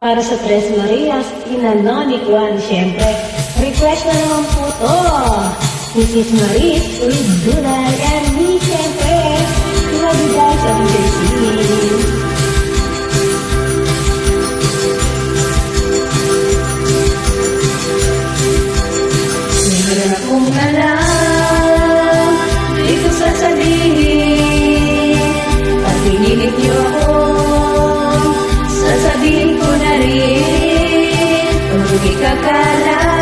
Para sa Tres Marias, inano ni Juan, siyempre. Request na naman po to. Mrs. Maris, with Dural, and me, siyempre. Love you guys, happy birthday. Meron akong alam, di ko sasabihin. Pag pinilit niyo ako, sasabihin ko na rin. Kung ikakala